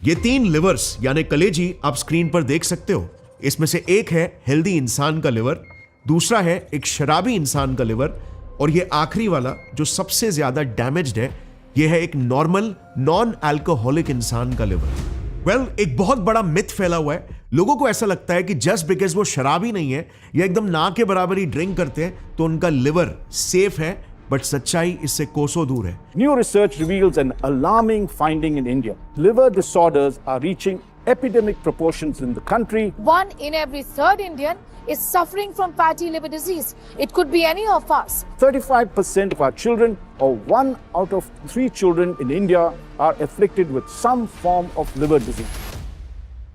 ये 3 लिवर्स यानी कलेजी आप स्क्रीन पर देख सकते हो। इसमें से एक है हेल्दी इंसान का लिवर, दूसरा है एक शराबी इंसान का लिवर, और ये आखिरी वाला जो सबसे ज्यादा डैमेज्ड है, ये है एक नॉर्मल नॉन अल्कोहलिक इंसान का लिवर। एक बहुत बड़ा मिथ फैला हुआ है। लोगों को ऐसा लगता है कि जस्ट बिकॉज वो शराबी नहीं है या एकदम ना के बराबर ही ड्रिंक करते हैं तो उनका लिवर सेफ है, बट सच्चाई इससे कोसों दूर है। New research reveals an alarming finding in India. Liver disorders are reaching epidemic proportions in the country. 1 in every 3rd Indian is suffering from fatty liver disease. It could be any of us. 35% of our children, or 1 out of 3 children in India, are afflicted with some form of liver disease.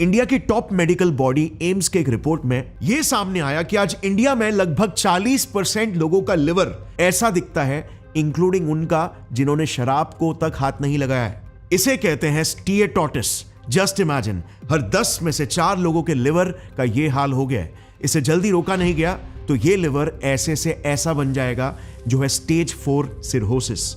India की top medical body AIIMS के एक report में यह सामने आया कि आज India में लगभग 40% लोगों का लिवर ऐसा दिखता है, इंक्लूडिंग उनका जिन्होंने शराब को तक हाथ नहीं लगाया है। इसे कहते हैं स्टीएटोटिस। जस्ट इमेजिन, हर 10 में से 4 लोगों के लिवर का यह हाल हो गया है। इसे जल्दी रोका नहीं गया तो यह लिवर ऐसे से ऐसा बन जाएगा जो है स्टेज 4 सिरहोसिस।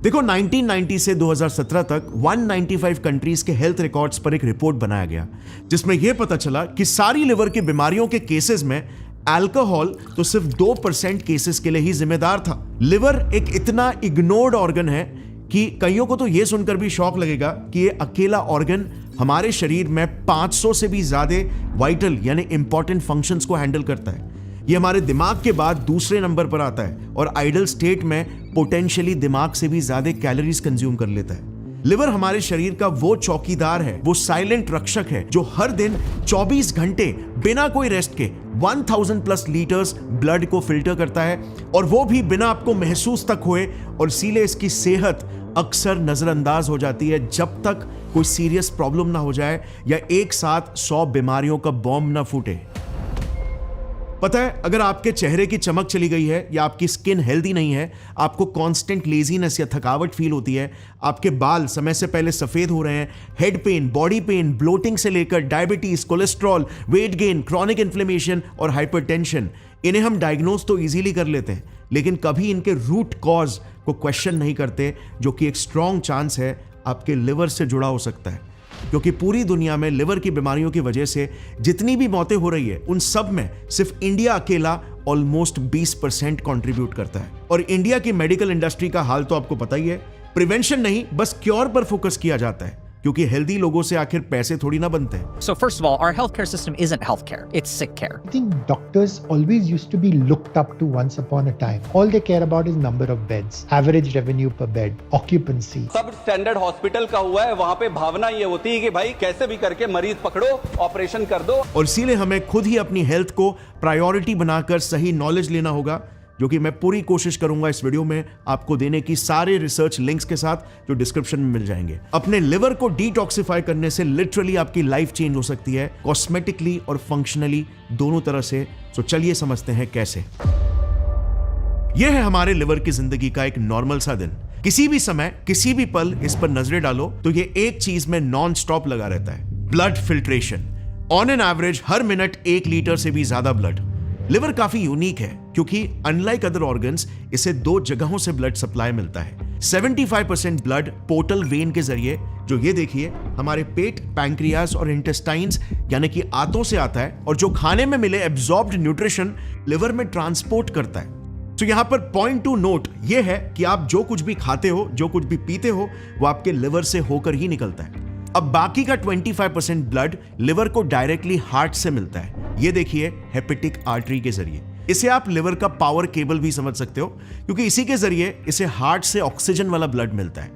देखो, 1990 से 2017 तक 195 कंट्रीज के हेल्थ रिकॉर्ड्स पर एक रिपोर्ट बनाया गया जिसमें यह पता चला कि सारी लिवर की बीमारियों के केसेस में अल्कोहल तो सिर्फ 2% केसेस के लिए ही जिम्मेदार था। लिवर एक इतना इग्नोर्ड ऑर्गन है कि कईयों को तो यह सुनकर भी शौक लगेगा कि यह अकेला ऑर्गन हमारे शरीर में 500 से भी ज्यादा वाइटल यानी इंपॉर्टेंट फंक्शंस को हैंडल करता है। ये हमारे दिमाग के बाद दूसरे नंबर पर आता है और आइडल स्टेट में पोटेंशियली दिमाग से भी ज्यादा कैलोरीज कंज्यूम कर लेता है। लिवर हमारे शरीर का वो चौकीदार है, वो साइलेंट रक्षक है जो हर दिन 24 घंटे बिना कोई रेस्ट के 1000+ लीटर्स ब्लड को फिल्टर करता है, और वो भी बिना आपको महसूस तक हुए। और इसीलिए इसकी सेहत अक्सर नजरअंदाज हो जाती है जब तक कोई सीरियस प्रॉब्लम ना हो जाए या एक साथ 100 बीमारियों का बॉम्ब ना फूटे। पता है, अगर आपके चेहरे की चमक चली गई है या आपकी स्किन हेल्दी नहीं है, आपको कांस्टेंट लेजीनेस या थकावट फील होती है, आपके बाल समय से पहले सफेद हो रहे हैं, head pain, body pain, bloating से लेकर diabetes, cholesterol, weight gain, chronic inflammation और हाइपरटेंशन, इन्हें हम डायग्नोज तो इजीली कर लेते हैं लेकिन कभी इनके रूट कॉज को क्वेश्चन नहीं करते, जो कि एक स्ट्रॉन्ग चांस है आपके लिवर से जुड़ा हो सकता है। क्योंकि पूरी दुनिया में लिवर की बीमारियों की वजह से जितनी भी मौतें हो रही है उन सब में सिर्फ इंडिया अकेला ऑलमोस्ट 20% कंट्रीब्यूट करता है। और इंडिया की मेडिकल इंडस्ट्री का हाल तो आपको पता ही है। प्रिवेंशन नहीं, बस क्योर पर फोकस किया जाता है, क्योंकि हेल्दी लोगों से आखिर पैसे थोड़ी ना बनते हैं। So first of all, our healthcare system isn't healthcare, it's sick care. I think doctors always used to be looked up to once upon a time. All they care about is number of beds, average revenue per bed, occupancy. सब standard hospital का हुआ है, वहाँ पे भावना ये होती है कि भाई कैसे भी करके मरीज पकड़ो, ऑपरेशन कर दो। और इसीलिए हमें खुद ही अपनी हेल्थ को प्रायोरिटी बनाकर सही नॉलेज लेना होगा, जो कि मैं पूरी कोशिश करूंगा इस वीडियो में आपको देने की, सारे रिसर्च लिंक्स के साथ जो डिस्क्रिप्शन में मिल जाएंगे। अपने लिवर को डिटॉक्सिफाई करने से लिटरली आपकी लाइफ चेंज हो सकती है, कॉस्मेटिकली और फंक्शनली दोनों तरह से। तो चलिए समझते हैं कैसे। यह है हमारे लिवर की जिंदगी का एक नॉर्मल सा दिन। किसी भी समय, किसी भी पल इस पर नजरें डालो तो ये एक चीज में नॉन स्टॉप लगा रहता है, blood filtration. On an average her minute 1 litre से भी ज्यादा ब्लड। लिवर काफी यूनिक है क्योंकि अनलाइक अदर ऑर्गन्स इसे 2 जगहों से ब्लड सप्लाई मिलता है। 75% ब्लड पोर्टल वेन के जरिए, जो ये देखिए हमारे पेट, पैंक्रियाज और इंटेस्टाइन्स यानी कि आंतों से आता है, और जो खाने में मिले एब्जॉर्ब्ड न्यूट्रिशन लिवर में ट्रांसपोर्ट करता है। तो यहां पर पॉइंट टू नोट ये है कि आप जो कुछ भी खाते हो, जो कुछ भी पीते हो, वो आपके लिवर से होकर ही निकलता है। अब बाकी का 25% ब्लड लिवर को डायरेक्टली हार्ट से मिलता है। ये देखिए हेपेटिक आर्टरी के जरिए। इसे आप लिवर का पावर केबल भी समझ सकते हो, क्योंकि इसी के जरिए इसे हार्ट से ऑक्सीजन वाला ब्लड मिलता है।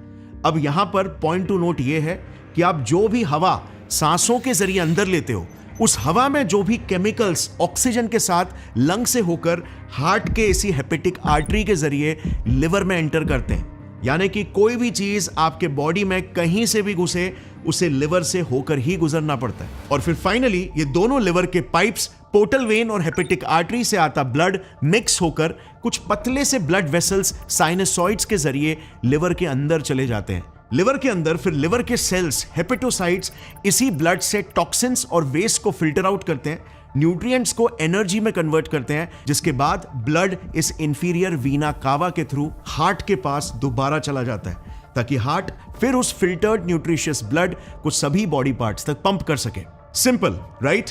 अब यहां पर पॉइंट टू नोट ये है कि आप जो भी हवा सांसों के जरिए अंदर लेते हो, उस हवा में जो भी केमिकल्स ऑक्सीजन के साथ लंग से होकर हार्ट के इसी हेपेटिक आर्टरी के जरिए लिवर में एंटर करते हैं। यानी कि कोई भी चीज आपके बॉडी में कहीं से भी घुसे, उसे लिवर से होकर ही गुजरना पड़ता है। और फिर फाइनली ये दोनों लिवर के पाइप्स, पोर्टल वेन और हेपेटिक आर्टरी से आता ब्लड मिक्स होकर कुछ पतले से ब्लड वेसल्स, साइनसॉइड्स के जरिए लिवर के अंदर चले जाते हैं। लिवर के अंदर फिर लिवर के सेल्स, हेपेटोसाइट्स, इसी ब्लड से टॉक्सिन्स और वेस्ट को फिल्टर आउट करते हैं, न्यूट्रिएंट्स को एनर्जी में कन्वर्ट करते हैं, जिसके बाद ब्लड इस इंफीरियर वीना कावा के थ्रू हार्ट के पास दोबारा चला जाता है। ताकि हार्ट फिर उस फिल्टर्ड न्यूट्रिशियस ब्लड को सभी बॉडी पार्ट्स तक पंप कर सके। Simple, right?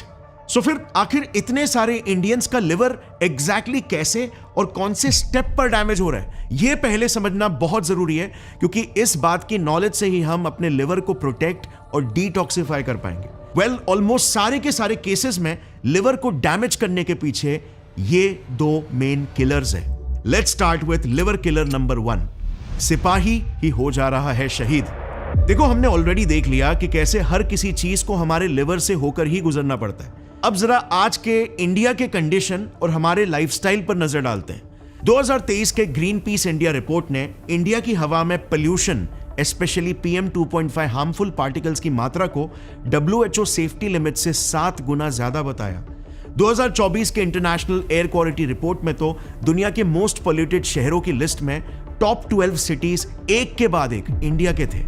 सो फिर आखिर इतने सारे इंडियंस का लिवर एग्जैक्टली कैसे और कौन से स्टेप पर डैमेज हो रहा है, यह पहले समझना बहुत जरूरी है, क्योंकि इस बात की नॉलेज से ही हम अपने लिवर को प्रोटेक्ट और डिटॉक्सिफाई कर पाएंगे। वेल, ऑलमोस्ट सारे के सारे केसेस में लिवर को डैमेज करने के पीछे ये दो मेन किलर्स हैं। Let's start with liver killer number 1। सिपाही ही हो जा रहा है शहीद। देखो, हमने ऑलरेडी देख लिया कि कैसे हर किसी चीज को हमारे लिवर से होकर ही गुजरना पड़ता है। अब जरा आज के इंडिया के कंडीशन और हमारे लाइफस्टाइल पर नजर डालते हैं। 2023 के ग्रीन पीस इंडिया रिपोर्ट ने इंडिया की हवा में pollution, specially PM 2.5 harmful particles की मात्रा को WHO सेफ्टी लिमिट से 7 गुना ज्यादा बताया। 2024 के इंटरनेशनल एयर क्वालिटी रिपोर्ट में तो दुनिया के मोस्ट पोल्यूटेड शहरों की लिस्ट में टॉप 12 सिटीज एक के बाद एक इंडिया के थे।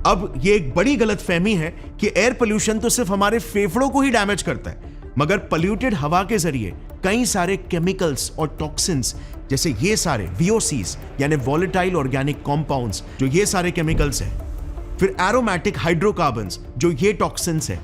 अब ये एक बड़ी गलतफहमी है कि एयर पोल्यूशन तो सिर्फ हमारे फेफड़ों को ही डैमेज करता है, मगर पोल्यूटेड हवा के जरिए कई सारे केमिकल्स और टॉक्सिन्स, जैसे ये सारे VOCs यानी वॉलेटाइल ऑर्गेनिक कॉम्पाउंड्स, जो ये सारे केमिकल्स हैं, फिर एरोमेटिक हाइड्रोकार्बन्स जो ये टॉक्सिन्स हैं,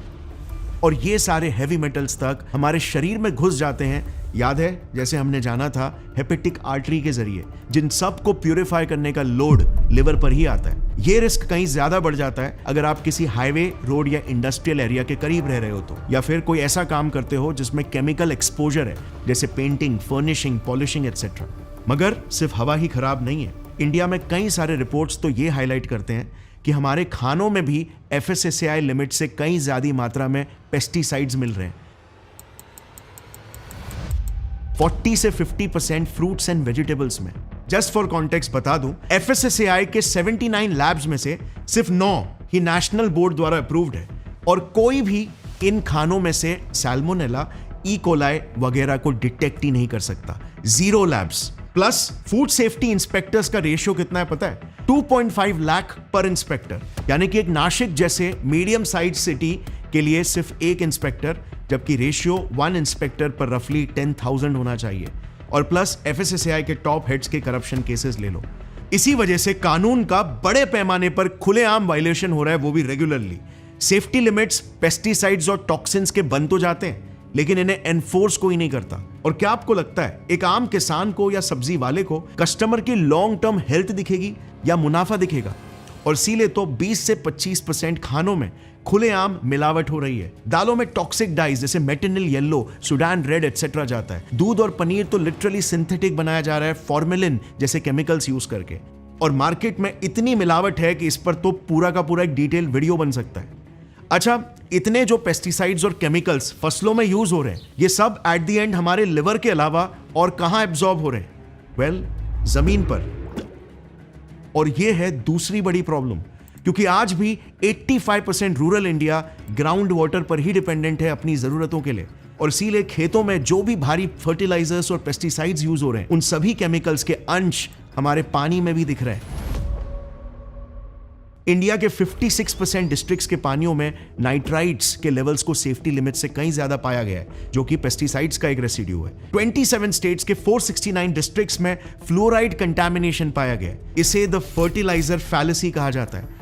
और ये सारे हैवी मेटल्स तक हमारे शरीर में घुस जाते हैं। याद है, जैसे हमने जाना था हेपेटिक आर्टरी के जरिए, जिन सब को प्यूरिफाई करने का लोड लिवर पर ही आता है। ये रिस्क कहीं ज्यादा बढ़ जाता है अगर आप किसी हाईवे, रोड या इंडस्ट्रियल एरिया के करीब रह रहे हो तो, या फिर कोई ऐसा काम करते हो जिसमें केमिकल एक्सपोजर है, जैसे पेंटिंग, फर्निशिंग, पॉलिशिंग एटसेट्रा। मगर सिर्फ हवा ही खराब नहीं है। इंडिया में कई सारे रिपोर्ट्स तो ये हाईलाइट करते हैं कि हमारे खानों में भी FSSAI लिमिट से कई ज्यादा मात्रा में पेस्टिसाइड्स मिल रहे हैं। 40 से 50% फ्रूट्स एंड वेजिटेबल्स में। जस्ट फॉर कॉन्टेक्स्ट बता दूं, FSSAI के 79 लैब्स में से सिर्फ 9 ही नेशनल बोर्ड द्वारा अप्रूव्ड है, और कोई भी इन खानों में से सैल्मोनेला, ई कोलाई वगैरह को डिटेक्ट ही नहीं कर सकता। 0 labs. Plus food safety inspectors का रेशियो कितना है पता है? 2.5 लाख पर इंस्पेक्टर, यानी कि एक नासिक जैसे मीडियम साइज सिटी के लिए सिर्फ एक इंस्पेक्टर, जबकि रेशियो 1 इंस्पेक्टर पर रफली 10,000 होना चाहिए। और प्लस FSSAI के टॉप हेड्स के करप्शन केसेस ले लो। इसी वजह से कानून का बड़े पैमाने पर खुलेआम वायलेशन हो रहा है, वो भी रेगुलरली। सेफ्टी लिमिट्स, पेस्टिसाइड्स और टॉक्सिन्स के बन तो जाते हैं, लेकिन इन्हें एनफोर्स कोई नहीं करता। और क्या आपको लगता है एक आम किसान को या सब्जी वाले को कस्टमर की लॉन्ग टर्म हेल्थ दिखेगी या मुनाफा दिखेगा? और इसीलिए तो 20 से 25% खानों में खुलेआम मिलावट हो रही है। दालों में टॉक्सिक डाइज जैसे मेटिनिल येलो, सुडान रेड एटसेट्रा जाता है। दूध और पनीर तो लिटरली सिंथेटिक बनाया जा रहा है फॉर्मेलिन जैसे केमिकल्स यूज करके। और मार्केट में इतनी मिलावट है कि इस पर तो पूरा का पूरा एक डिटेल वीडियो बन सकता है। अच्छा, इतने जो पेस्टिसाइड्स और केमिकल्स फसलों में यूज हो रहे हैं, ये सब एट द एंड हमारे लिवर के अलावा और कहां एब्जॉर्ब हो रहे हैं? वेल, जमीन पर। और ये है दूसरी बड़ी प्रॉब्लम, क्योंकि आज भी 85% रूरल इंडिया ग्राउंड वाटर पर ही डिपेंडेंट है अपनी जरूरतों के लिए। और इसीलिए खेतों में जो भी भारी फर्टिलाइजर्स और पेस्टिसाइड्स यूज हो रहे हैं, उन सभी केमिकल्स के अंश हमारे पानी में भी दिख रहे हैं। इंडिया के 56% डिस्ट्रिक्ट्स के पानियों में नाइट्राइट्स के लेवल्स को सेफ्टी लिमिट से कहीं ज्यादा पाया गया है, जो कि पेस्टिसाइड्स का एक रेसिड्यू है। 27 स्टेट्स के 469 डिस्ट्रिक्ट्स में फ्लोराइड कंटामिनेशन पाया गया है। इसे द फर्टिलाइजर फैलेसी कहा जाता है।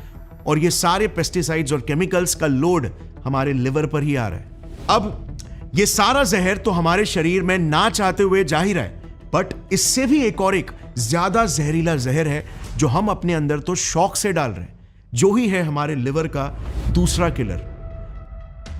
और ये सारे पेस्टिसाइड्स और केमिकल्स का लोड हमारे लिवर पर ही आ रहा है। अब ये सारा जहर तो हमारे शरीर में ना चाहते हुए जा ही रहा है, बट इससे भी एक ज्यादा जहरीला जहर है जो हम अपने अंदर तो शौक से डाल रहे हैं, जो ही है हमारे लिवर का दूसरा किलर।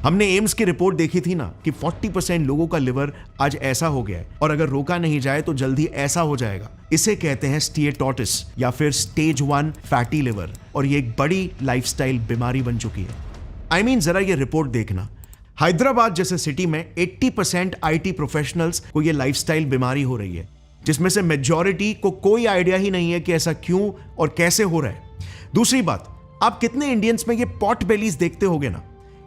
हमने एम्स की रिपोर्ट देखी थी ना कि 40% लोगों का लिवर आज ऐसा हो गया है, और अगर रोका नहीं जाए तो जल्दी ऐसा हो जाएगा। इसे कहते हैं स्टीएटोटिस या फिर स्टेज 1 फैटी लिवर, और ये एक बड़ी लाइफस्टाइल बीमारी बन चुकी है। जरा ये रिपोर्ट देखना। हैदराबाद जैसे सिटी में 80% IT प्रोफेशनल्स को ये लाइफस्टाइल बीमारी हो रही है, जिसमें से मेजॉरिटी को कोई आइडिया ही नहीं है कि ऐसा क्यों और कैसे हो रहा है। दूसरी बात, आप कितने इंडियंस में ये पॉट बेलीज देखते होगे ना?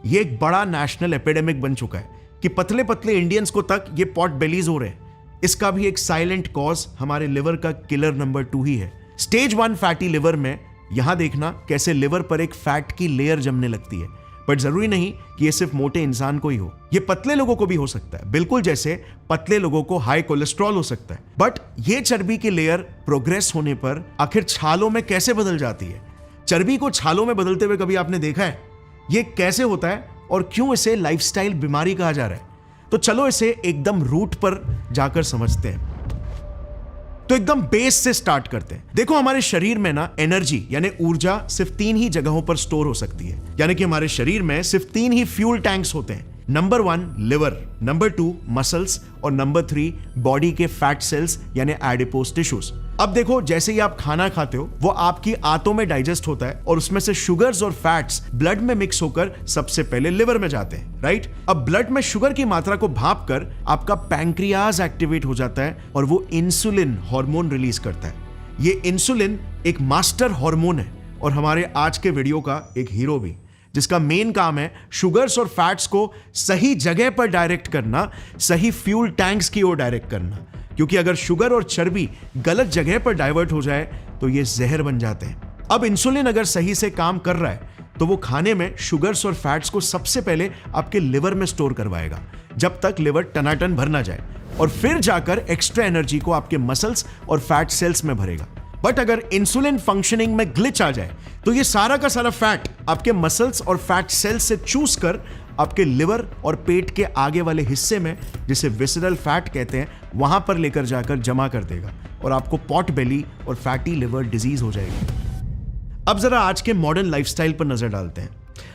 ये एक बड़ा नेशनल एपिडेमिक बन चुका है कि पतले पतले इंडियंस को तक ये पॉट बेलीज हो रहे हैं। इसका भी एक साइलेंट कॉज हमारे लिवर का किलर नंबर 2 ही है। स्टेज 1 फैटी लिवर में यहां देखना कैसे लिवर पर एक फैट की लेयर जमने लगती है। बट जरूरी नहीं कि ये सिर्फ मोटे इंसान को ही हो, ये पतले लोगों को भी हो सकता है, बिल्कुल जैसे पतले लोगों को हाई कोलेस्ट्रॉल हो सकता है। बट ये चर्बी की लेयर प्रोग्रेस होने पर आखिर छालों में कैसे बदल जाती है? चर्बी को छालों में बदलते हुए कभी आपने देखा है? ये कैसे होता है और क्यों इसे लाइफस्टाइल बीमारी कहा जा रहा है? तो चलो इसे एकदम रूट पर जाकर समझते हैं। तो एकदम बेस से स्टार्ट करते हैं। देखो, हमारे शरीर में ना एनर्जी यानी ऊर्जा सिर्फ 3 ही जगहों पर स्टोर हो सकती है। यानी कि हमारे शरीर में सिर्फ 3 ही फ्यूल टैंक्स होते हैं। नंबर 1 लिवर, नंबर 2 मसल्स और नंबर 3 बॉडी के फैट सेल्स यानी एडिपोज टिश्यूज। अब देखो, जैसे ही आप खाना खाते हो वो आपकी आंतों में डाइजेस्ट होता है और उसमें से शुगर्स और फैट्स ब्लड में मिक्स होकर सबसे पहले लिवर में जाते हैं, राइट? अब ब्लड में शुगर की मात्रा को भाप कर आपका पैंक्रियाज एक्टिवेट हो जाता है और वो इंसुलिन हार्मोन रिलीज करता है। ये इंसुलिन एक मास्टर हार्मोन है और हमारे आज के वीडियो का एक हीरो भी, जिसका मेन काम है शुगर्स और फैट्स को सही जगह पर डायरेक्ट करना, सही फ्यूल टैंक्स की ओर डायरेक्ट करना। क्योंकि अगर शुगर और चर्बी गलत जगह पर डाइवर्ट हो जाए तो ये जहर बन जाते हैं। अब इंसुलिन अगर सही से काम कर रहा है तो वो खाने में शुगर्स और फैट्स को सबसे पहले आपके लिवर में स्टोर करवाएगा जब तक लिवर टनाटन भर ना जाए, और फिर जाकर एक्स्ट्रा एनर्जी को आपके मसल्स और फैट सेल्स में भरेगा। बट अगर इंसुलिन फंक्शनिंग में ग्लिच आ जाए तो ये सारा का सारा फैट आपके मसल्स और फैट सेल्स से चूस कर आपके लिवर और पेट के आगे वाले हिस्से में, जिसे विसरल फैट कहते हैं, वहां पर लेकर जाकर जमा कर देगा और आपको पॉट बेली और फैटी लिवर डिजीज हो जाएगी। अब जरा आज के मॉडर्न लाइफस्टाइल पर नजर डालते हैं।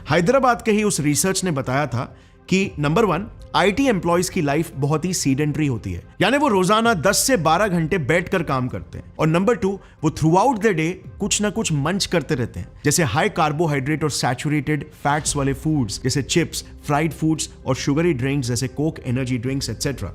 हैदराबाद के ही उस रिसर्च ने बताया था कि नंबर 1 आईटी एम्प्लॉयज की लाइफ बहुत ही सीडेंटरी होती है, यानी वो रोजाना 10 से 12 घंटे बैठकर काम करते हैं। और नंबर 2 वो थ्रू आउट द डे कुछ ना कुछ मंच करते रहते हैं, जैसे हाई कार्बोहाइड्रेट और सैचुरेटेड फैट्स वाले फूड्स जैसे चिप्स, फ्राइड फूड्स और शुगरी ड्रिंक्स जैसे कोक, एनर्जी ड्रिंक्स एटसेट्रा।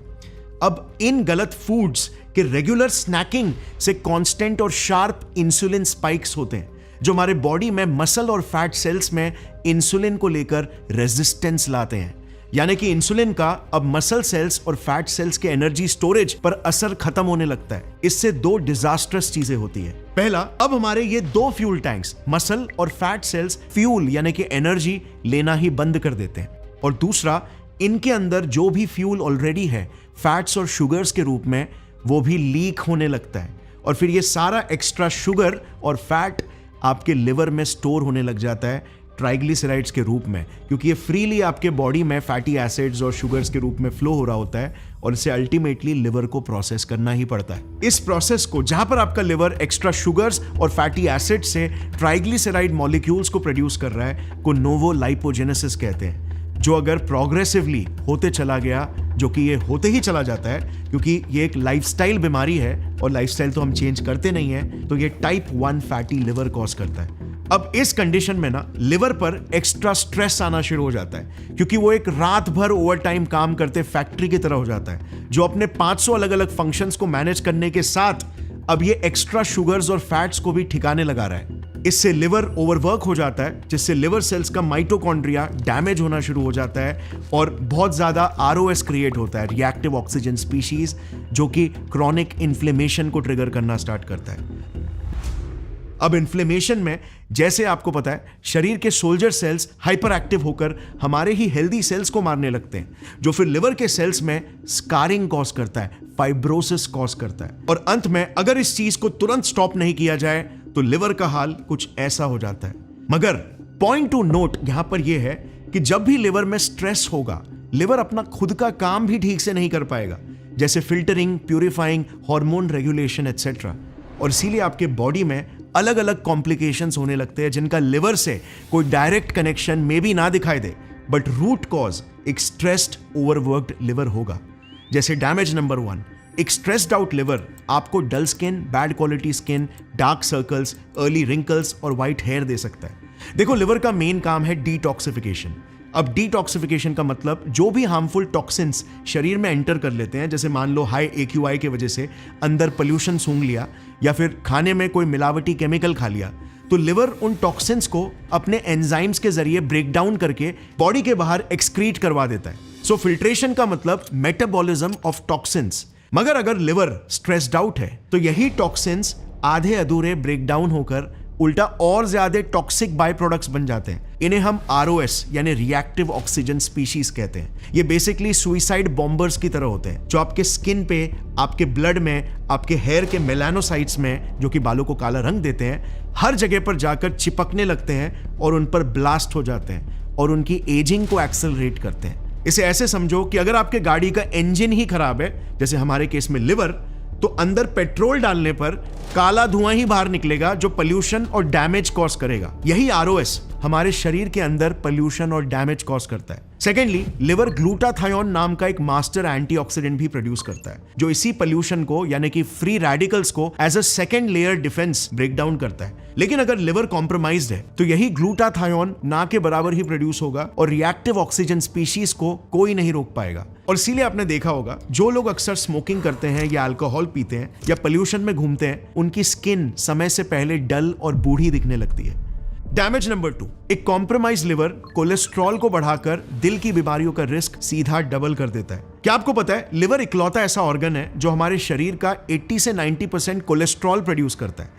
अब इन गलत फूड्स के रेगुलर स्नैकिंग से कांस्टेंट और शार्प इंसुलिन स्पाइक्स होते हैं, जो हमारे बॉडी में मसल और फैट सेल्स में इंसुलिन को लेकर रेजिस्टेंस लाते हैं। यानी कि इंसुलिन का अब मसल सेल्स और फैट सेल्स के एनर्जी स्टोरेज पर असर खत्म होने लगता है। इससे 2 डिजास्टर्स चीजें होती है। पहला, अब हमारे ये 2 फ्यूल टैंक्स मसल और फैट सेल्स फ्यूल यानी कि एनर्जी लेना ही बंद कर देते हैं, और दूसरा, इनके अंदर जो भी फ्यूल ऑलरेडी है फैट्स और शुगर्स के रूप में, वो भी लीक होने लगता है और फिर ये सारा एक्स्ट्रा शुगर और फैट आपके लिवर में स्टोर होने लग जाता है ट्राइग्लिसराइड्स के रूप में, क्योंकि ये फ्रीली आपके बॉडी में फैटी एसिड्स और शुगर्स के रूप में फ्लो हो रहा होता है और इसे अल्टीमेटली लिवर को प्रोसेस करना ही पड़ता है। इस प्रोसेस को, जहां पर आपका लिवर एक्स्ट्रा शुगर्स और फैटी एसिड से ट्राइग्लिसराइड मॉलिक्यूल्स को प्रोड्यूस कर रहा है, को नोवो लाइपोजेनेसिस कहते हैं, जो अगर प्रोग्रेसिवली होते चला गया, जो कि ये होते ही चला जाता है क्योंकि ये एक लाइफस्टाइल बीमारी है और लाइफस्टाइल तो हम चेंज करते नहीं है, तो ये टाइप 1 फैटी लिवर कॉज करता है। अब इस कंडीशन में ना लिवर पर एक्स्ट्रा स्ट्रेस आना शुरू हो जाता है, क्योंकि वो एक रात भर ओवर टाइम काम करते फैक्ट्री की तरह हो जाता है, जो अपने 500 अलग अलग फंक्शंस को मैनेज करने के साथ अब ये एक्स्ट्रा शुगर्स और फैट्स को भी ठिकाने लगा रहा है। इससे लिवर ओवरवर्क हो जाता है, जिससे लिवर सेल्स का माइटोकॉन्ड्रिया डैमेज होना शुरू हो जाता है और बहुत ज्यादा आरओएस क्रिएट होता है, रिएक्टिव ऑक्सीजन स्पीशीज, जो कि क्रॉनिक इन्फ्लेमेशन को ट्रिगर करना स्टार्ट करता है। अब इन्फ्लेमेशन में, जैसे आपको पता है, शरीर के सोल्जर सेल्स हाइपर एक्टिव होकर हमारे ही हेल्दी सेल्स को मारने लगते हैं, जो फिर लिवर के सेल्स में स्कारिंग कॉज करता है, फाइब्रोसिस कॉज करता है, और अंत में अगर इस चीज को तुरंत स्टॉप नहीं किया जाए तो लिवर का हाल कुछ ऐसा हो जाता है। मगर पॉइंट टू नोट यहां पर यह है कि जब भी लिवर में स्ट्रेस होगा, लिवर अपना खुद का काम भी ठीक से नहीं कर पाएगा, जैसे filtering, purifying, hormone regulation etcetera, और इसीलिए आपके बॉडी में अलग अलग कॉम्प्लिकेशंस होने लगते हैं, जिनका लिवर से कोई डायरेक्ट कनेक्शन में भी ना दिखाई दे, बट रूट कॉज एक स्ट्रेस्ड ओवरवर्क्ड लिवर होगा। जैसे डैमेज नंबर 1, एक स्ट्रेस्ड आउट लिवर आपको dull skin, bad quality skin, dark circles, early wrinkles और व्हाइट हेयर दे सकता है। देखो, लिवर का मेन काम है डिटॉक्सिफिकेशन। अब डिटॉक्सिफिकेशन का मतलब जो भी हार्मफुल टॉक्सिन्स शरीर में एंटर कर लेते हैं, जैसे मान लो हाई AQI की वजह से अंदर पोल्यूशन सूंघ लिया या फिर खाने में कोई मिलावटी केमिकल खा लिया, तो लिवर उन टॉक्सिन्स को अपने एंजाइम्स के जरिए ब्रेक डाउन करके बॉडी के बाहर एक्सक्रीट करवा देता है। सो फिल्ट्रेशन का मतलब मेटाबॉलिज्म ऑफ टॉक्सिन्स। मगर अगर लिवर स्ट्रेस्ड आउट है तो यही टॉक्सिन्स आधे अधूरे ब्रेक डाउन होकर उल्टा और ज्यादा टॉक्सिक बाय प्रोडक्ट्स बन जाते हैं। इन्हें हम ROS यानी रिएक्टिव ऑक्सीजन स्पीशीज कहते हैं। ये बेसिकली सुइसाइड बॉम्बर्स की तरह होते हैं जो आपके स्किन पे, आपके ब्लड में, आपके हेयर के मेलानोसाइट्स में, जो कि बालों को काला रंग देते हैं, हर जगह पर जाकर चिपकने लगते हैं और उन पर ब्लास्ट हो जाते हैं और उनकी एजिंग को एक्सेलरेट करते हैं। इसे ऐसे समझो कि अगर आपके गाड़ी का इंजन ही खराब है, जैसे हमारे केस में लिवर, तो अंदर पेट्रोल डालने पर काला धुआं ही बाहर निकलेगा जो पोल्यूशन और डैमेज कॉज करेगा। यही ROS हमारे शरीर के अंदर पोल्यूशन और डैमेज कॉज करता है। सेकेंडली, लिवर ग्लूटाथायोन नाम का एक मास्टर एंटीऑक्सीडेंट भी प्रोड्यूस करता है जो इसी पोल्यूशन को यानी कि फ्री रेडिकल्स को as a second layer defence break down करता है। लेकिन अगर लिवर कॉम्प्रोमाइज्ड है तो यही ग्लूटाथायोन ना के बराबर ही प्रोड्यूस होगा और रिएक्टिव ऑक्सीजन स्पीशीज को कोई नहीं रोक पाएगा। और इसीलिए आपने देखा होगा जो लोग अक्सर स्मोकिंग करते हैं या अल्कोहल पीते हैं या पोल्यूशन में घूमते हैं, उनकी स्किन समय से पहले डल और बूढ़ी दिखने लगती है। डैमेज नंबर 2, एक कॉम्प्रोमाइज लिवर कोलेस्ट्रॉल को बढ़ाकर दिल की बीमारियों का रिस्क सीधा डबल कर देता है। क्या आपको पता है लिवर इकलौता ऐसा ऑर्गन है जो हमारे शरीर का 80 से 90% कोलेस्ट्रॉल प्रोड्यूस करता है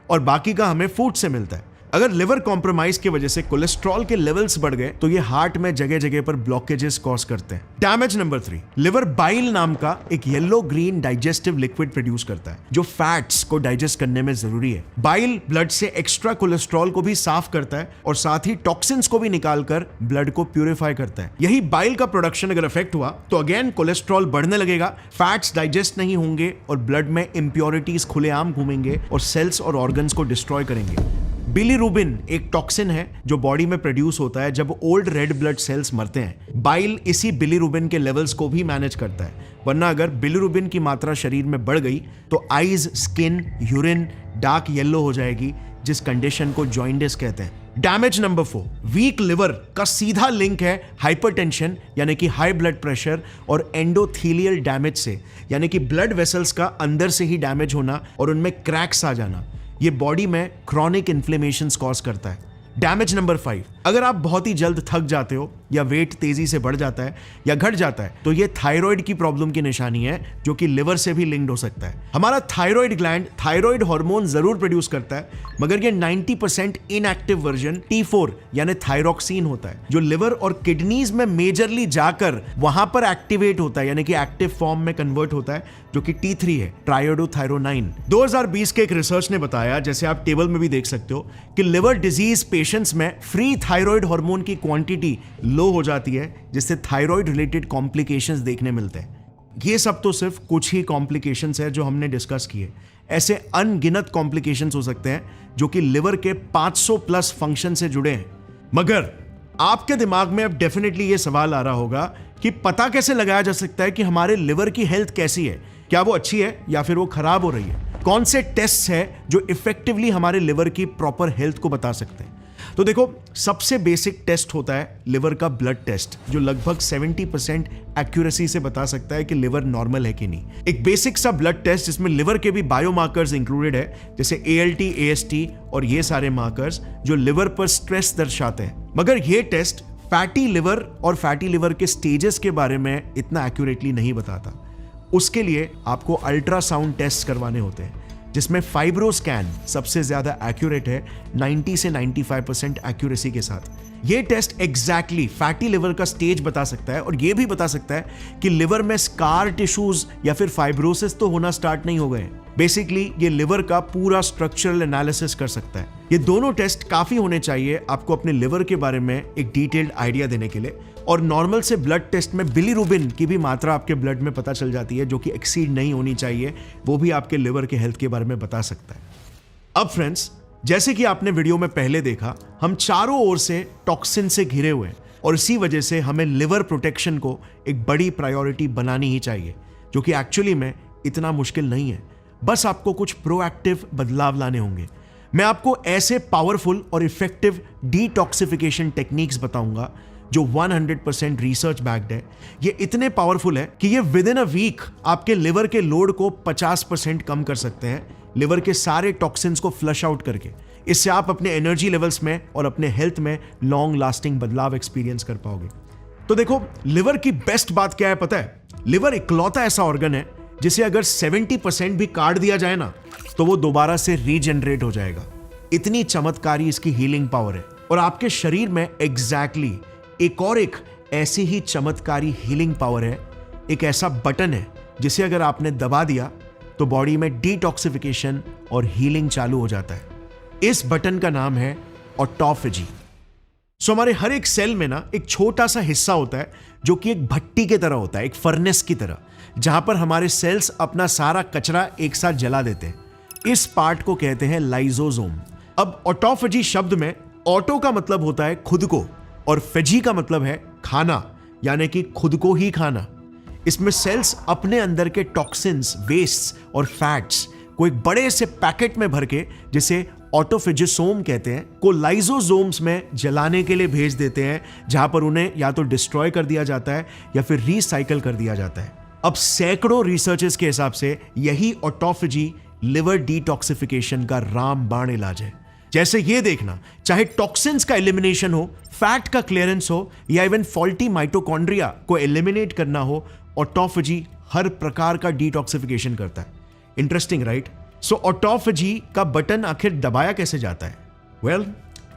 और बाकी का हमें फूड से मिलता है। अगर लिवर कॉम्प्रोमाइज की वजह से कोलेस्ट्रॉल के लेवल्स बढ़ गए तो ये हार्ट में जगह जगह पर ब्लॉकेजेस कॉज करते हैं। डैमेज नंबर 3, लिवर बाइल नाम का एक yellow green digestive liquid produce करता है जो फैट्स को डाइजेस्ट करने में जरूरी है। बाइल ब्लड से एक्स्ट्रा कोलेस्ट्रॉल को भी साफ करता है और साथ ही टॉक्सिन्स को भी निकालकर ब्लड को प्यूरिफाई करता है। यही बाइल का प्रोडक्शन अगर अफेक्ट हुआ तो अगेन कोलेस्ट्रॉल बढ़ने लगेगा, फैट्स डाइजेस्ट नहीं होंगे और ब्लड में इंप्योरिटीज खुलेआम घूमेंगे और सेल्स और ऑर्गन्स को डिस्ट्रॉय करेंगे। बिलीरुबिन एक टॉक्सिन है जो बॉडी में प्रोड्यूस होता है जब ओल्ड रेड ब्लड सेल्स मरते हैं। बाइल इसी बिलीरुबिन के लेवल्स को भी मैनेज करता है, वरना अगर बिलीरुबिन की मात्रा शरीर में बढ़ गई तो eyes, skin, urine dark yellow हो जाएगी, जिस कंडीशन को जॉइंडिस कहते हैं। डैमेज नंबर 4, वीक लिवर का सीधा लिंक है हाइपरटेंशन यानी कि हाई ब्लड प्रेशर और एंडोथेलियल डैमेज से, यानी कि ब्लड वेसल्स का अंदर से ही डैमेज होना और उनमें क्रैक्स आ जाना। ये बॉडी में क्रॉनिक इन्फ्लेमेशंस कॉज करता है। डैमेज नंबर 5, अगर आप बहुत ही जल्द थक जाते हो या वेट तेजी से बढ़ जाता है या घट जाता है तो ये थायराइड की प्रॉब्लम की निशानी है जो कि लिवर से भी लिंक्ड हो सकता है। हमारा थायराइड ग्लैंड थायराइड हार्मोन जरूर प्रोड्यूस करता है, मगर ये 90% इनएक्टिव वर्जन T4 यानी थायरोक्सिन होता है जो लिवर और किडनीज में मेजरली जाकर वहां पर एक्टिवेट होता है, यानी कि एक्टिव फॉर्म में कन्वर्ट होता है, जो कि T3 है, ट्राइयोडोथायरोनाइन। 2020 के एक रिसर्च ने बताया, जैसे आप टेबल में भी देख सकते हो, कि लिवर डिजीज पेशेंट्स में फ्री थायराइड हार्मोन की क्वांटिटी लो हो जाती है, जिससे थायराइड रिलेटेड कॉम्प्लिकेशंस देखने मिलते हैं। ये सब तो सिर्फ कुछ ही कॉम्प्लिकेशंस है जो हमने डिस्कस किए। ऐसे अनगिनत कॉम्प्लिकेशंस हो सकते हैं जो कि लिवर के 500 प्लस फंक्शन से जुड़े हैं। मगर आपके दिमाग में अब डेफिनेटली ये सवाल आ रहा होगा कि पता कैसे लगाया जा सकता है कि हमारे लिवर की हेल्थ कैसी है, क्या वो अच्छी है या फिर वो खराब हो रही है? कौन से टेस्ट है जो इफेक्टिवली हमारे लिवर की प्रॉपर हेल्थ को बता सकते हैं? तो देखो, सबसे बेसिक टेस्ट होता है लिवर का ब्लड टेस्ट, जो लगभग 70% एक्यूरेसी से बता सकता है कि लिवर नॉर्मल है कि नहीं। एक बेसिक सा ब्लड टेस्ट जिसमें लिवर के भी बायोमार्कर्स इंक्लूडेड है, जैसे ALT, AST और ये सारे मार्कर्स जो लिवर पर स्ट्रेस दर्शाते हैं। मगर ये टेस्ट फैटी लिवर और फैटी लिवर के स्टेजेस के बारे में इतना एक्यूरेटली नहीं बताता। उसके लिए आपको अल्ट्रासाउंड टेस्ट करवाने होते हैं, जिसमें फाइब्रोस्कैन सबसे ज्यादा एक्यूरेट है, 90 से 95% एक्यूरेसी के साथ। ये टेस्ट एग्जैक्टली फैटी लिवर का स्टेज बता सकता है और ये भी बता सकता है कि लिवर में स्कार टिश्यूज या फिर फाइब्रोसिस तो होना स्टार्ट नहीं हो गए। बेसिकली ये लिवर का पूरा स्ट्रक्चरल एनालिसिस कर सकता है। ये दोनों टेस्ट काफी होने चाहिए आपको अपने लिवर के बारे में एक डिटेल्ड आइडिया देने के लिए। और नॉर्मल से ब्लड टेस्ट में बिलीरुबिन की भी मात्रा आपके ब्लड में पता चल जाती है, जो कि एक्सीड नहीं होनी चाहिए। वो भी आपके लिवर के हेल्थ के बारे में बता सकता है। अब फ्रेंड्स, जैसे कि आपने वीडियो में पहले देखा, हम चारों ओर से टॉक्सिन से घिरे हुए हैं और इसी वजह से हमें लिवर प्रोटेक्शन को एक बड़ी प्रायोरिटी बनानी ही चाहिए, जो कि एक्चुअली में इतना मुश्किल नहीं है। बस आपको कुछ प्रोएक्टिव बदलाव लाने होंगे। मैं आपको ऐसे पावरफुल और इफेक्टिव डिटॉक्सिफिकेशन टेक्निक्स बताऊंगा जो 100% रिसर्च बैक्ड है। ये इतने पावरफुल है कि ये विद इन अ वीक आपके लिवर के लोड को 50% कम कर सकते हैं, लिवर के सारे टॉक्सिन्स को फ्लश आउट करके। इससे आप अपने एनर्जी लेवल्स में और अपने हेल्थ में लॉन्ग लास्टिंग बदलाव एक्सपीरियंस कर पाओगे। तो देखो, लिवर की बेस्ट बात क्या है पता है? लिवर इकलौता ऐसा ऑर्गन है जिसे अगर 70% भी काट दिया जाए ना, तो वो दोबारा से रीजनरेट हो जाएगा। इतनी चमत्कारी इसकी हीलिंग पावर है। और आपके शरीर में एग्जैक्टली एक ऐसी ही चमत्कारी हीलिंग पावर है। एक ऐसा बटन है जिसे अगर आपने दबा दिया तो बॉडी में डिटॉक्सिफिकेशन और हीलिंग चालू हो जाता है। इस बटन का नाम है ऑटोफेजी। सो हमारे हर एक सेल में ना एक छोटा सा हिस्सा होता है जो कि एक भट्टी की तरह होता है, एक फर्नेस की तरह, जहां पर हमारे सेल्स अपना सारा कचरा एक साथ जला देते हैं। इस पार्ट को कहते हैं लाइसोसोम। अब ऑटोफेजी शब्द में ऑटो का मतलब होता है खुद को और फेजी का मतलब है खाना, यानी कि खुद को ही खाना। इसमें सेल्स अपने अंदर के टॉक्सिन्स, वेस्ट और फैट्स को एक बड़े से पैकेट में भर के, जिसे ऑटोफेजिसोम कहते हैं, को लाइसोसोम्स में जलाने के लिए भेज देते हैं, जहां पर उन्हें या तो डिस्ट्रॉय कर दिया जाता है या फिर रिसाइकल कर दिया जाता है। अब सैकड़ों रिसर्चर्स के हिसाब से यही ऑटोफेजी लिवर डिटॉक्सिफिकेशन का रामबाण इलाज है। जैसे ये देखना, चाहे टॉक्सिन्स का एलिमिनेशन हो, फैट का क्लियरेंस हो या इवन फॉल्टी माइटोकॉन्ड्रिया को एलिमिनेट करना हो, ऑटोफेजी हर प्रकार का डिटॉक्सिफिकेशन करता है। Interesting right? सो ऑटोफेजी का बटन आखिर दबाया कैसे जाता है? वेल,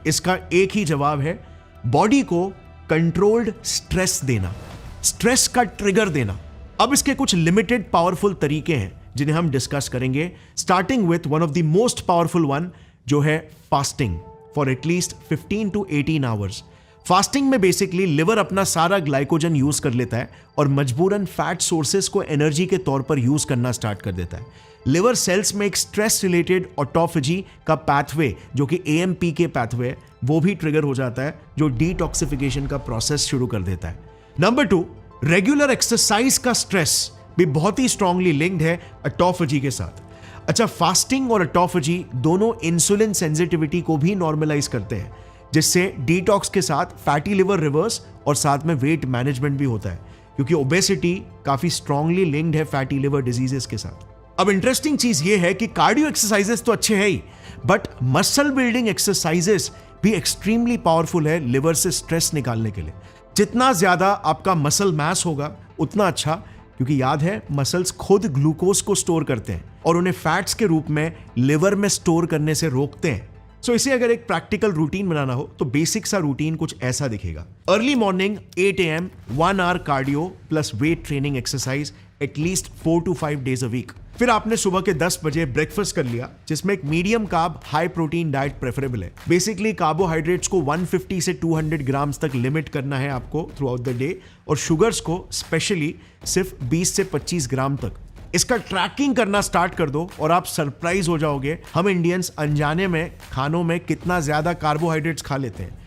इसका एक ही जवाब है, बॉडी को कंट्रोल्ड स्ट्रेस देना, स्ट्रेस का ट्रिगर देना। अब इसके कुछ लिमिटेड पावरफुल तरीके हैं जिन्हें हम डिस्कस करेंगे, starting with one of the most powerful one, जो है fasting for at least 15 to 18 hours. Fasting में बेसिकली लिवर अपना सारा ग्लाइकोजन यूज कर लेता है और मजबूरन फैट सोर्सेस को एनर्जी के तौर पर यूज करना स्टार्ट कर देता है। लिवर सेल्स में एक स्ट्रेस रिलेटेड ऑटोफेजी का पाथवे, जो कि AMP के पाथवे है, वो भी ट्रिगर हो जाता है, जो डिटॉक्सिफिकेशन का प्रोसेस शुरू कर देता है। नंबर 2, रेगुलर एक्सरसाइज का स्ट्रेस भी बहुत ही स्ट्रांगली लिंक्ड है ऑटोफेजी के साथ। अच्छा, फास्टिंग और ऑटोफेजी दोनों इंसुलिन सेंसिटिविटी को भी नॉर्मलाइज करते हैं, जिससे डिटॉक्स के साथ फैटी लिवर रिवर्स और साथ में वेट मैनेजमेंट भी होता है, क्योंकि ओबेसिटी काफी स्ट्रांगली लिंक्ड है फैटी लिवर डिजीजेस के साथ। अब इंटरेस्टिंग चीज ये है कि कार्डियो एक्सरसाइजेस तो अच्छे हैं ही, बट मसल बिल्डिंग एक्सरसाइजेस भी एक्सट्रीमली पावरफुल है लिवर से स्ट्रेस निकालने के लिए। जितना ज्यादा आपका मसल मास होगा उतना अच्छा, क्योंकि याद है मसल्स खुद ग्लूकोज को स्टोर करते हैं और उन्हें फैट्स के रूप में लिवर में स्टोर करने से रोकते हैं। सो इसे अगर एक प्रैक्टिकल रूटीन बनाना हो तो बेसिक सा रूटीन कुछ ऐसा दिखेगा। Early morning 8 AM 1 hour cardio plus weight training exercise at least 4 to 5 days a week। फिर आपने सुबह के 10 बजे ब्रेकफास्ट कर लिया, जिसमें एक medium carb high protein diet preferable है। बेसिकली कार्बोहाइड्रेट्स को 150 से 200 ग्राम्स तक लिमिट करना है आपको थ्रू आउट द डे, और शुगर्स को स्पेशली सिर्फ 20 से 25 ग्राम तक। इसका ट्रैकिंग करना स्टार्ट कर दो और आप सरप्राइज हो जाओगे हम इंडियंस अनजाने में खानों में कितना ज्यादा कार्बोहाइड्रेट्स खा लेते हैं।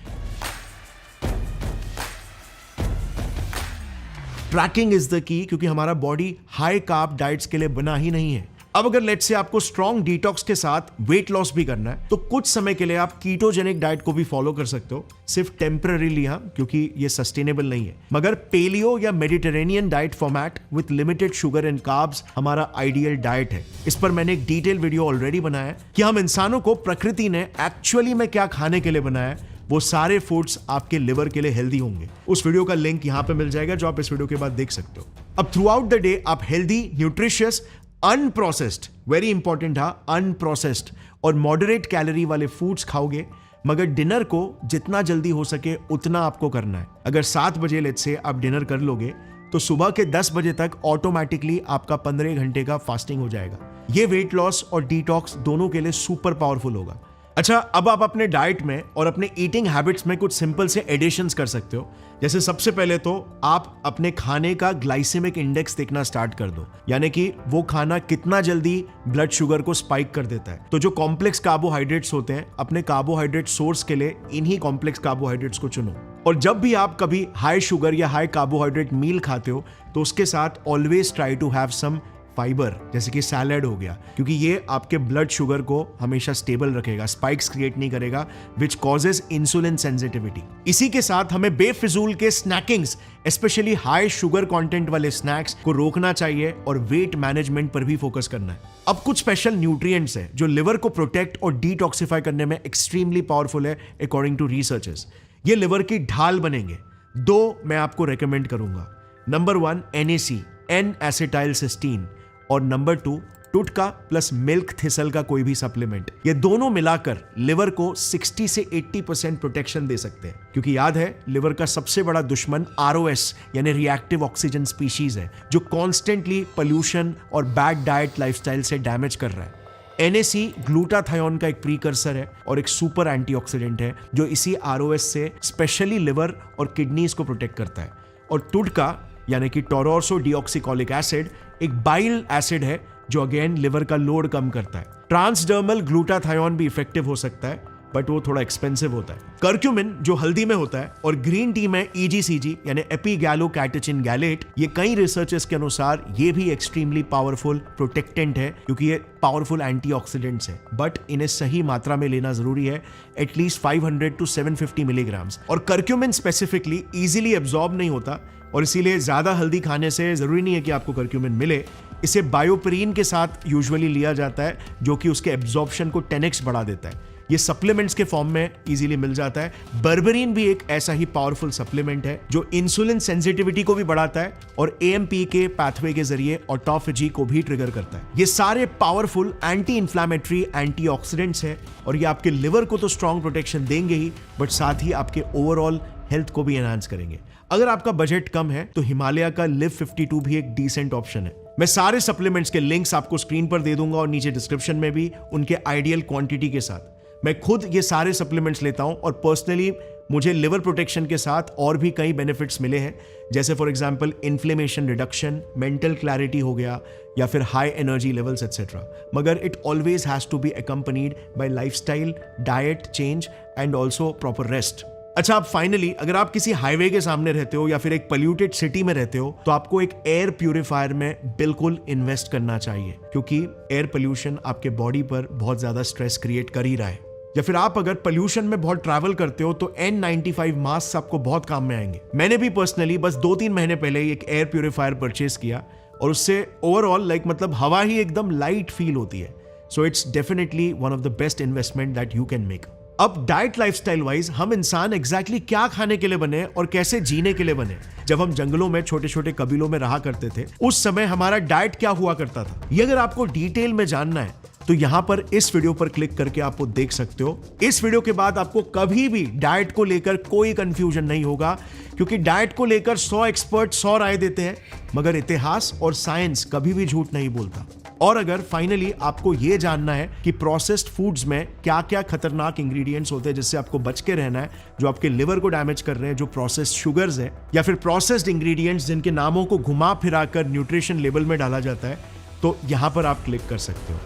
ट्रैकिंग इज द की, क्योंकि हमारा बॉडी हाई कार्ब डाइट्स के लिए बना ही नहीं है। अब अगर लेट्स से आपको स्ट्रॉन्ग डिटॉक्स के साथ वेट लॉस भी करना है, तो कुछ समय के लिए आप कीटोजेनिक डाइट को भी फॉलो कर सकते हो, सिर्फ टेम्पररीली, हाँ, क्योंकि ये सस्टेनेबल नहीं है। मगर पेलियो या Mediterranean diet format with limited sugar and carbs हमारा आइडियल डाइट है। इस पर मैंने एक डिटेल वीडियो ऑलरेडी बनाया है कि हम इंसानों को प्रकृति ने एक्चुअली में क्या खाने के लिए बनाया है, वो सारे फूड्स आपके लिवर के लिए हेल्दी होंगे। उस वीडियो का लिंक यहां पे मिल जाएगा, जो आप इस वीडियो के बाद देख सकते हो। अब थ्रू आउट द डे आप healthy, nutritious, unprocessed, very important, unprocessed और मॉडरेट कैलोरी वाले फूड्स खाओगे, मगर डिनर को जितना जल्दी हो सके उतना आपको करना है। अगर 7 बजे लेट्स से आप डिनर कर लोगे तो सुबह के 10 बजे तक ऑटोमेटिकली आपका 15 घंटे का फास्टिंग हो जाएगा। ये वेट लॉस और डिटॉक्स दोनों के लिए सुपर पावरफुल होगा। अच्छा, अब आप अपने डाइट में और अपने ईटिंग हैबिट्स में कुछ सिंपल से एडिशंस कर सकते हो। जैसे सबसे पहले तो आप अपने खाने का ग्लाइसेमिक इंडेक्स देखना स्टार्ट कर दो, यानी कि वो खाना कितना जल्दी ब्लड शुगर को स्पाइक कर देता है। तो जो कॉम्प्लेक्स कार्बोहाइड्रेट्स होते हैं, अपने कार्बोहाइड्रेट सोर्स के लिए इन्हीं कॉम्प्लेक्स कार्बोहाइड्रेट्स को चुनो। और जब भी आप कभी हाई शुगर या हाई कार्बोहाइड्रेट मील खाते हो तो उसके साथ always try to have some fibre, जैसे कि सैलेड हो गया, क्योंकि ये आपके ब्लड शुगर को हमेशा स्टेबल रखेगा, स्पाइक्स क्रिएट नहीं करेगा, विच कॉजेज इंसुलिन सेंसिटिविटी। इसी के साथ हमें बेफिजूल के snackings, specially high sugar content वाले स्नैक्स को रोकना चाहिए और वेट मैनेजमेंट पर भी फोकस करना है। अब कुछ स्पेशल न्यूट्रिएंट्स हैं जो लिवर को प्रोटेक्ट और डिटॉक्सिफाई करने में एक्सट्रीमली पावरफुल है अकॉर्डिंग टू रिसर्चर्स। ये लिवर की ढाल बनेंगे। 2 मैं आपको रेकमेंड करूंगा। नंबर 1 NAC, N-acetyl cysteine, और नंबर 2 टुटका प्लस मिल्क थिसल का कोई भी सप्लीमेंट, ये दोनों मिलाकर लिवर को 60 से 80% प्रोटेक्शन दे सकते हैं। क्योंकि याद है, लिवर का सबसे बड़ा दुश्मन ROS यानी रिएक्टिव ऑक्सीजन स्पीशीज है, जो कॉन्स्टेंटली पोल्यूशन और बैड डाइट लाइफस्टाइल से डैमेज कर रहा है। NAC ग्लूटाथायोन का एक प्रीकर्सर है और एक सुपर एंटीऑक्सीडेंट है जो इसी ROS से स्पेशली लिवर और किडनीज को प्रोटेक्ट करता है। और टुडका यानी कि टोरोसो डीऑक्सीकोलिक एसिड एक बाइल एसिड है जो अगेन लिवर का लोड कम करता है। ट्रांसडर्मल ग्लूटाथायोन भी इफेक्टिव हो सकता है, बट वो थोड़ा एक्सपेंसिव होता है। कर्क्यूमिन जो हल्दी में होता है और ग्रीन टी में EGCG यानी एपिगैलोकैटेचिन गैलेट, ये कई रिसर्चर्स के अनुसार ये भी एक्सट्रीमली पावरफुल प्रोटेक्टेंट है क्योंकि ये पावरफुल एंटीऑक्सीडेंट्स है, बट इन्हें सही मात्रा में लेना जरूरी है, एटलीस्ट 500 to 750 मिलीग्राम्स। और कर्क्यूमिन स्पेसिफिकली इजीली एब्जॉर्ब नहीं होता और इसीलिए ज्यादा हल्दी खाने से जरूरी नहीं है कि आपको कर्क्यूमिन मिले। इसे बायोपेरिन के साथ यूजुअली लिया जाता है जो कि उसके एब्जॉर्प्शन को 10x बढ़ा देता है। ये सप्लीमेंट्स के फॉर्म में इजीली मिल जाता है। बर्बरीन भी एक ऐसा ही पावरफुल सप्लीमेंट है जो इंसुलिन सेंसिटिविटी को भी बढ़ाता है और AMP के पाथवे के जरिए ऑटोफेजी को भी ट्रिगर करता है। ये सारे पावरफुल एंटी इंफ्लेमेटरी एंटीऑक्सीडेंट्स हैं और ये आपके लिवर को तो स्ट्रॉन्ग प्रोटेक्शन देंगे ही, बट साथ ही आपके ओवरऑल हेल्थ को भी एनहांस करेंगे। अगर आपका बजट कम है तो हिमालय का लिव 52 भी एक डिसेंट ऑप्शन है। मैं सारे सप्लीमेंट्स के लिंक्स आपको स्क्रीन पर दे दूंगा और नीचे डिस्क्रिप्शन में भी उनके आइडियल क्वांटिटी के साथ। मैं खुद ये सारे सप्लीमेंट्स लेता हूं और पर्सनली मुझे लिवर प्रोटेक्शन के साथ और भी कई बेनिफिट्स मिले हैं, जैसे for example inflammation reduction, mental clarity हो गया या फिर हाई एनर्जी लेवल्स एटसेट्रा। मगर it always has to be accompanied by lifestyle, diet change and also proper rest. अच्छा, अब फाइनली अगर आप किसी हाईवे के सामने रहते हो या फिर एक पोल्यूटेड सिटी में रहते हो तो आपको एक एयर प्यूरिफायर में बिल्कुल इन्वेस्ट करना चाहिए, क्योंकि एयर पोल्यूशन आपके बॉडी पर बहुत ज्यादा स्ट्रेस क्रिएट कर ही रहा है। या फिर आप अगर पोल्यूशन में बहुत ट्रैवल करते हो तो N95 मास्क आपको बहुत काम में आएंगे। मैंने भी पर्सनली बस 2-3 महीने पहले एक एयर प्यूरिफायर परचेज किया और उससे ओवरऑल मतलब हवा ही एकदम लाइट फील होती है। So it's definitely one of the best investment that you can make. अब डाइट लाइफस्टाइल वाइज हम इंसान एग्जैक्टली क्या खाने के लिए बने और कैसे जीने के लिए बने। जब हम जंगलों में छोटे छोटे कबीलों में रहा करते थे उस समय हमारा डाइट क्या हुआ करता था, ये अगर आपको डिटेल में जानना है तो यहां पर इस वीडियो पर क्लिक करके आप वो देख सकते हो। इस वीडियो के बाद आपको कभी भी डाइट को लेकर कोई कंफ्यूजन नहीं होगा, क्योंकि डाइट को लेकर 100 एक्सपर्ट 100 राय देते हैं, मगर इतिहास और साइंस कभी भी झूठ नहीं बोलता। और अगर फाइनली आपको यह जानना है कि प्रोसेस्ड फूड्स में क्या क्या खतरनाक इंग्रेडिएंट्स होते हैं जिससे आपको बच के रहना है, जो आपके लिवर को डैमेज कर रहे हैं, जो प्रोसेस्ड शुगर्स है या फिर प्रोसेस्ड इंग्रेडिएंट्स जिनके नामों को घुमा फिराकर न्यूट्रिशन लेबल में डाला जाता है, तो यहां पर आप क्लिक कर सकते हो।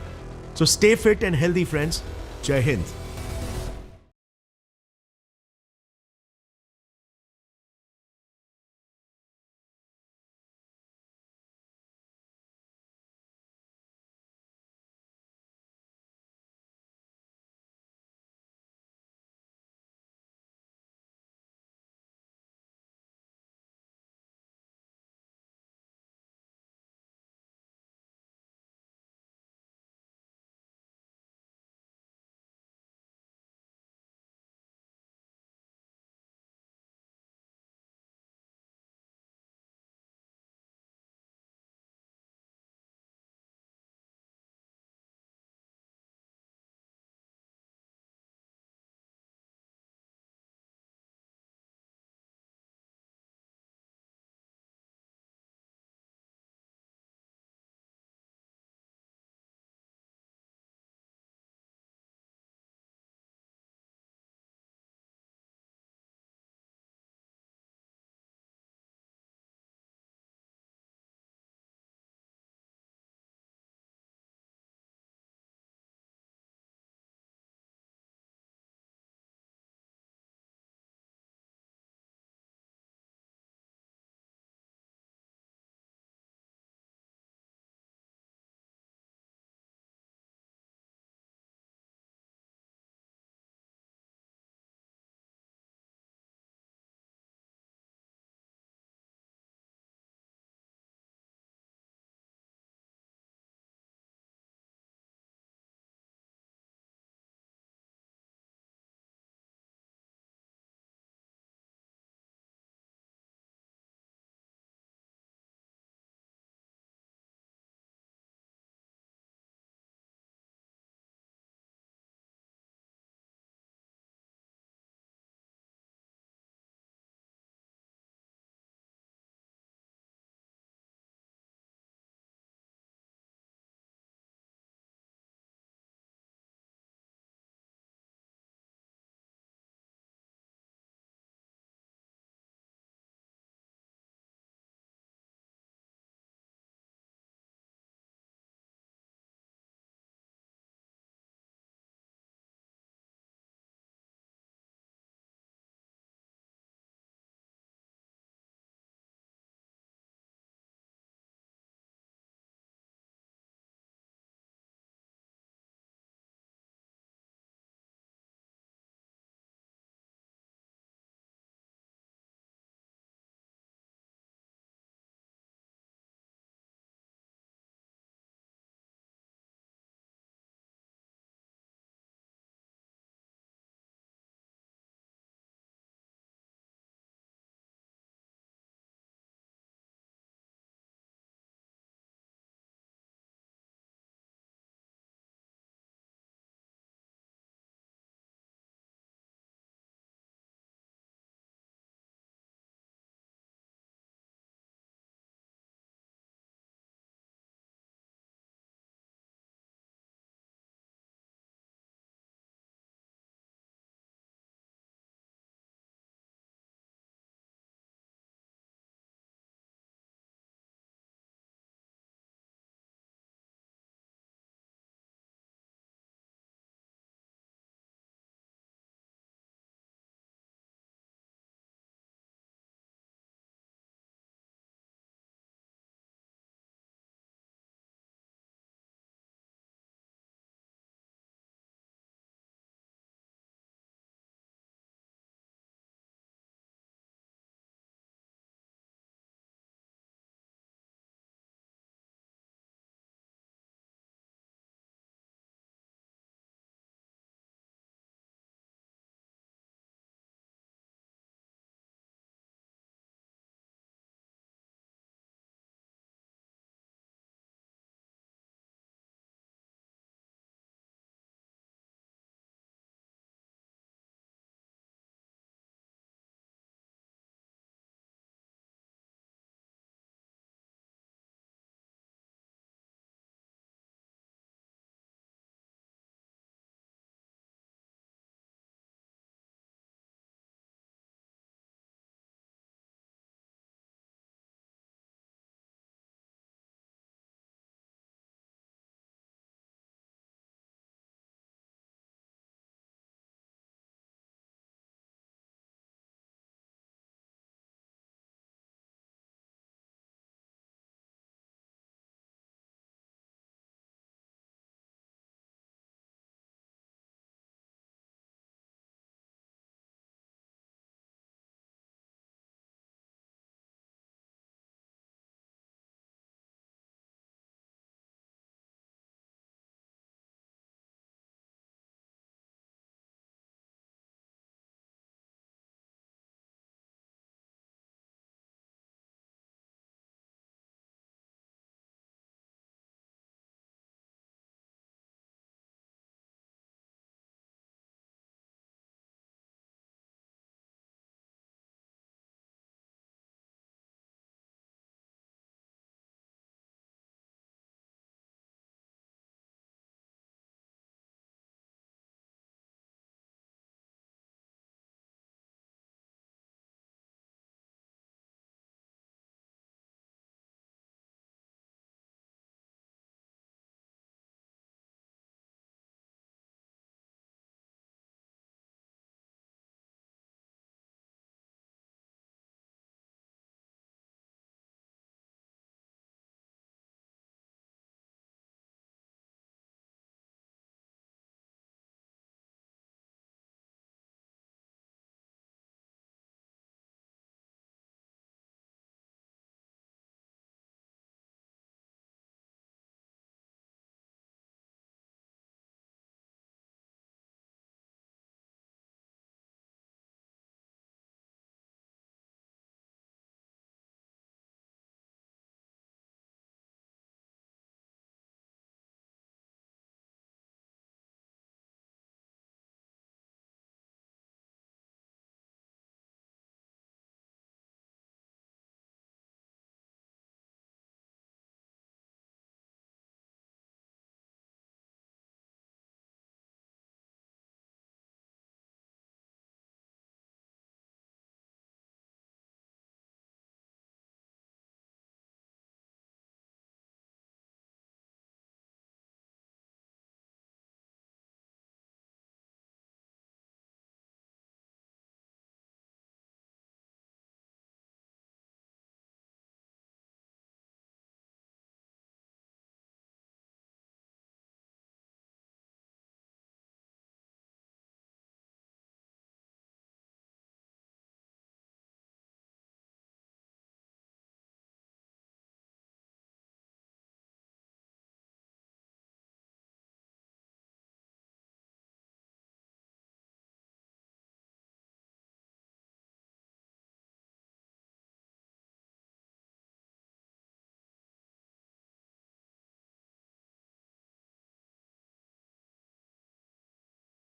So stay fit and healthy, friends. Jai Hind.